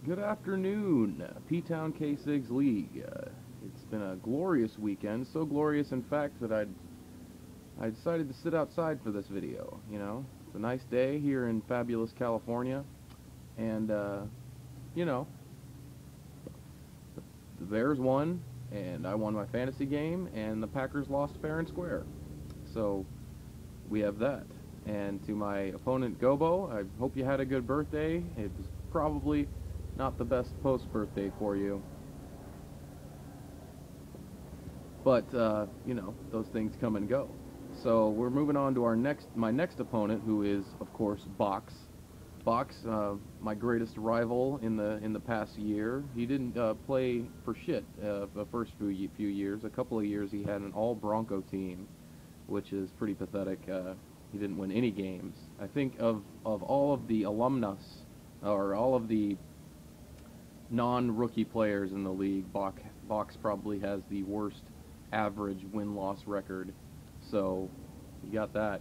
Good afternoon, PTownKSigs League. It's been a glorious weekend, so glorious in fact that I decided to sit outside for this video. It's a nice day here in fabulous California, and you know, the Bears won, and I won my fantasy game, and the Packers lost fair and square. So we have that. And to my opponent Gobo, I hope you had a good birthday. It was probably not the best post-birthday for you. But, those things come and go. So we're moving on to my next opponent, who is, of course, Box. Box, my greatest rival in the past year. He didn't play for shit the first few years. A couple of years he had an all-Bronco team, which is pretty pathetic. He didn't win any games. I think of all of the alumnus, or all of the non-rookie players in the league, Box probably has the worst average win-loss record. So you got that.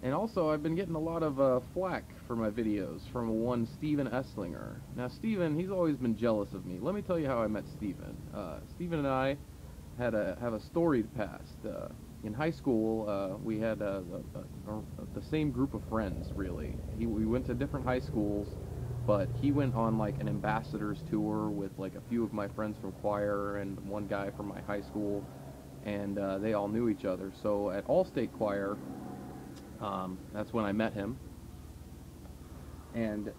And also, I've been getting a lot of flack for my videos from one Steven Esslinger. Now, Steven, he's always been jealous of me. Let me tell you how I met Steven. Steven and I have a storied past. In high school, we had the same group of friends, really. We went to different high schools, but he went on like an ambassador's tour with like a few of my friends from choir and one guy from my high school, and they all knew each other. So at All-State Choir, that's when I met him, and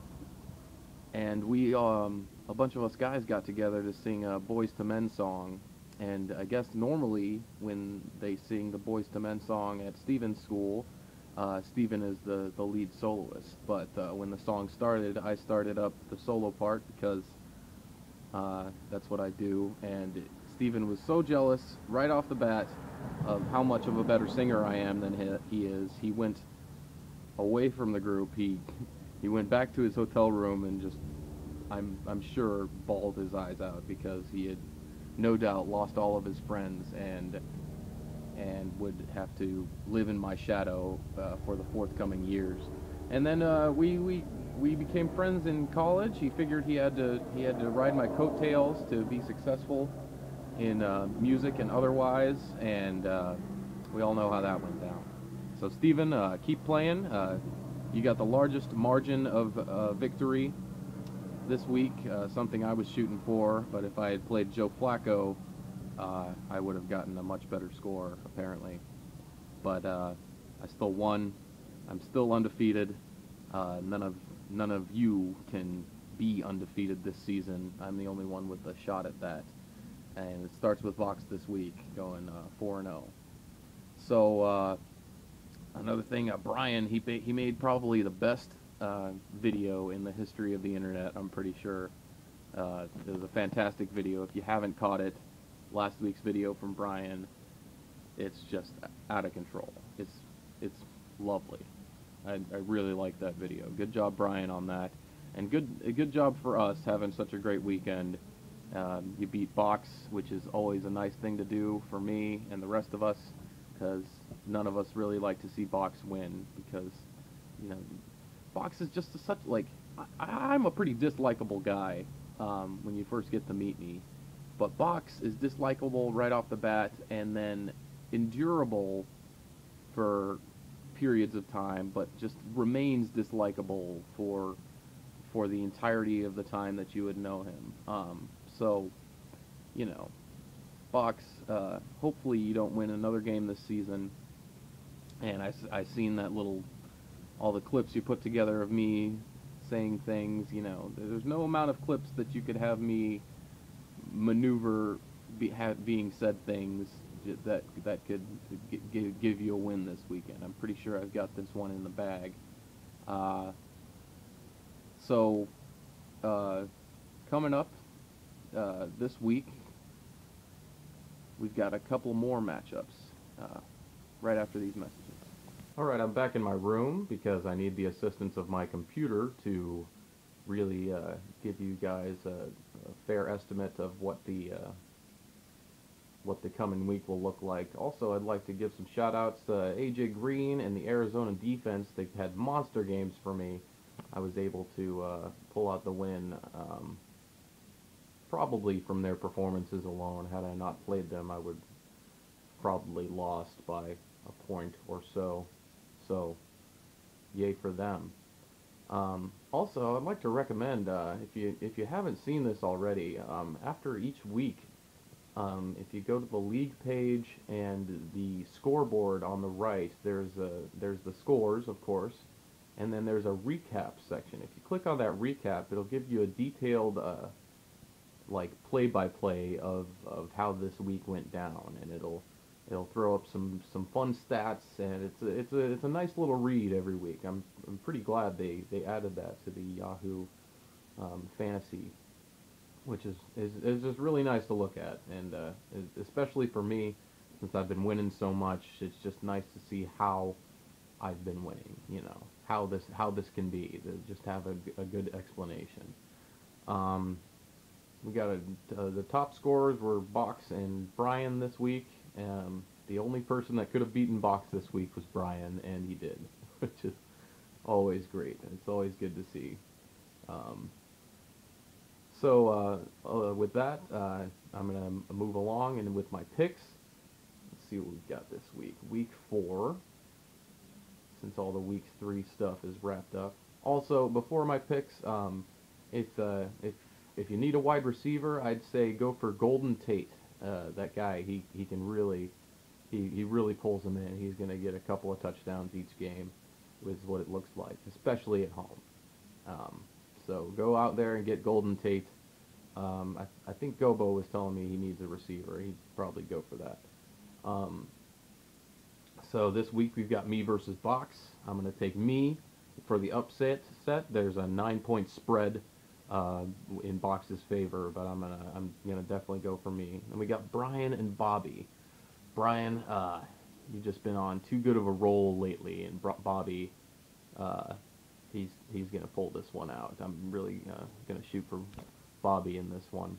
we a bunch of us guys got together to sing a Boys to Men song. And I guess normally when they sing the Boys to Men song at Steven's school, Steven is the lead soloist. But when the song started, I started up the solo part because that's what I do. And Steven was so jealous right off the bat of how much of a better singer I am than he is. He went away from the group. He went back to his hotel room and just, I'm sure, bawled his eyes out because he had no doubt lost all of his friends and would have to live in my shadow for the forthcoming years. And then we became friends in college. He figured he had to ride my coattails to be successful in music and otherwise, and we all know how that went down. So Steven, keep playing. You got the largest margin of victory this week, something I was shooting for, but if I had played Joe Flacco, I would have gotten a much better score, apparently. But I still won. I'm still undefeated. None of you can be undefeated this season. I'm the only one with a shot at that. And it starts with Vox this week, going 4-0. So another thing, Brian, he made probably the best video in the history of the internet, I'm pretty sure. It was a fantastic video. If you haven't caught it, last week's video from Brian, it's just out of control. It's lovely. I really like that video. Good job, Brian, on that. And a good job for us having such a great weekend. You beat Box, which is always a nice thing to do for me and the rest of us, because none of us really like to see Box win, because, Box is just such, like, I'm a pretty dislikable guy when you first get to meet me, but Box is dislikable right off the bat, and then endurable for periods of time, but just remains dislikable for the entirety of the time that you would know him. So, Box, hopefully you don't win another game this season, and I seen that all the clips you put together of me saying things. There's no amount of clips that you could have me maneuver being said things that could give you a win this weekend. I'm pretty sure I've got this one in the bag. So coming up this week, we've got a couple more matchups right after these messages. Alright, I'm back in my room because I need the assistance of my computer to really give you guys a fair estimate of what the coming week will look like. Also, I'd like to give some shout outs to AJ Green and the Arizona defense. They've had monster games for me. I was able to pull out the win. Probably from their performances alone. Had I not played them, I would probably lost by a point or so. So, yay for them. Also, I'd like to recommend if you haven't seen this already, after each week, if you go to the league page and the scoreboard on the right, there's the scores, of course, and then there's a recap section. If you click on that recap, it'll give you a detailed like play-by-play of how this week went down, and it'll throw up some fun stats, and it's a nice little read every week. I'm pretty glad they added that to the Yahoo fantasy, which is just really nice to look at, and especially for me, since I've been winning so much, it's just nice to see how I've been winning. You know how this can be. To just have a good explanation. We got the top scorers were Box and Brian this week. The only person that could have beaten Box this week was Brian, and he did, which is always great. It's always good to see. With that, I'm going to move along and with my picks. Let's see what we've got this week. Week 4, since all the Week 3 stuff is wrapped up. Also, before my picks, if you need a wide receiver, I'd say go for Golden Tate. That guy, he can really, he really pulls them in. He's going to get a couple of touchdowns each game, is what it looks like, especially at home. So go out there and get Golden Tate. I think Gobo was telling me he needs a receiver. He'd probably go for that. So this week we've got me versus Box. I'm going to take me for the upset. There's a 9-point spread in Box's favor, but I'm gonna definitely go for me. And we got Brian and Bobby. Brian, you've just been on too good of a roll lately, and Bobby, he's gonna pull this one out. I'm really gonna shoot for Bobby in this one.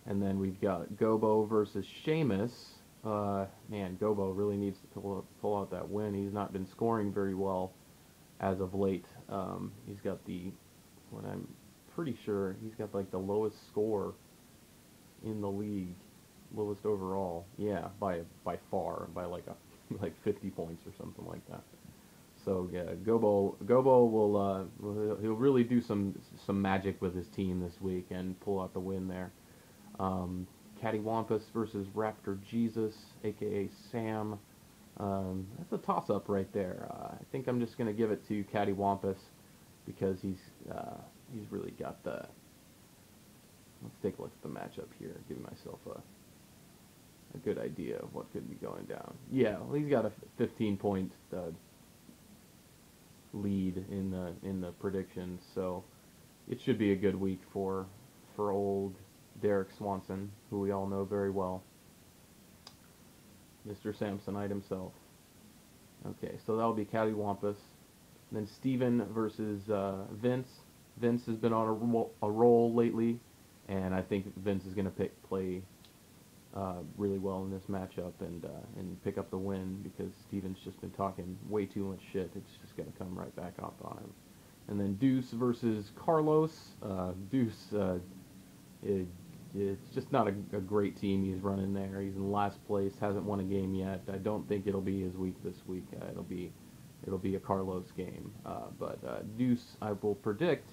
And then we've got Gobo versus Seamus. Man, Gobo really needs to pull out that win. He's not been scoring very well as of late. He's got what I'm pretty sure he's got like the lowest score in the league, lowest overall. Yeah, by far, by like 50 points or something like that. So yeah, Gobo will he'll really do some magic with his team this week and pull out the win there. Cattywampus versus Raptor Jesus, aka Sam. That's a toss-up right there. I think I'm just gonna give it to Cattywampus because he's really got the. Let's take a look at the matchup here. Give myself a good idea of what could be going down. Yeah, well, he's got a 15-point lead in the predictions, so it should be a good week for old Derek Swanson, who we all know very well, Mr. Samsonite himself. Okay, so that'll be Cattywampus. Then Steven versus Vince. Vince has been on a roll lately, and I think Vince is going to play really well in this matchup and pick up the win because Steven's just been talking way too much shit. It's just going to come right back up on him. And then Deuce versus Carlos. Deuce, it's just not a great team he's running there. He's in last place, hasn't won a game yet. I don't think it'll be his week this week. It'll be a Carlos game. But Deuce, I will predict,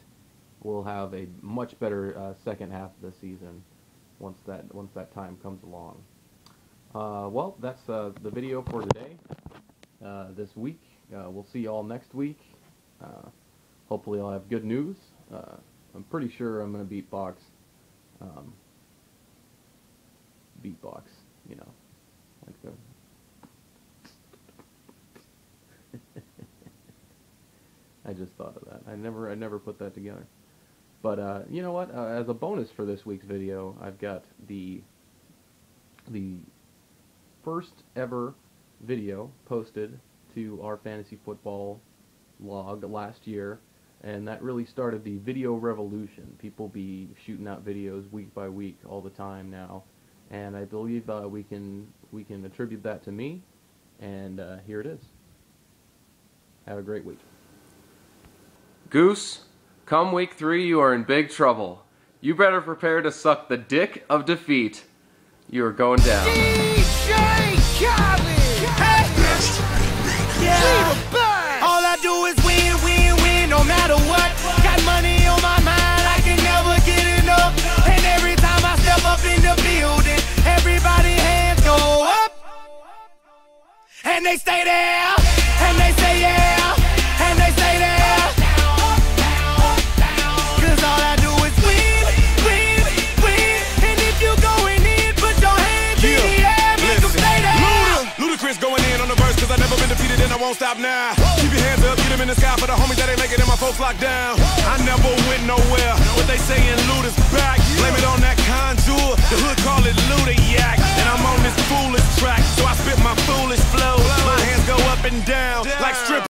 will have a much better second half of the season once that time comes along. Well, that's the video for today. This week, we'll see you all next week. Hopefully, I'll have good news. I'm pretty sure I'm going to beat Box. Beatbox, you know, like the. I just thought of that. I never put that together. But you know what? As a bonus for this week's video, I've got the first ever video posted to our fantasy football log last year, and that really started the video revolution. People be shooting out videos week by week all the time now, and I believe we can attribute that to me, and here it is. Have a great week. Goose, come week 3, you are in big trouble. You better prepare to suck the dick of defeat. You are going down. DJ Khaled! Hey! Yeah! All I do is win, win, win, no matter what. Got money on my mind, I can never get enough. And every time I step up in the building, everybody hands go up. And they stay there, and they say yeah, and they stay there. Cause all I do is win, win, win. And if you going in, put your hands in the air, make them stay there. Ludacris going in on the verse, cause I never been defeated and I won't stop now. Keep your hands up, get them in the sky for the homies that ain't making it and my folks locked down. I never went nowhere, but they saying Luda's back. Blame it on that contour, the hood call it Luda-yak. And I'm on this foolish track, so I spit my foolish flow. My hands go up and down like strip.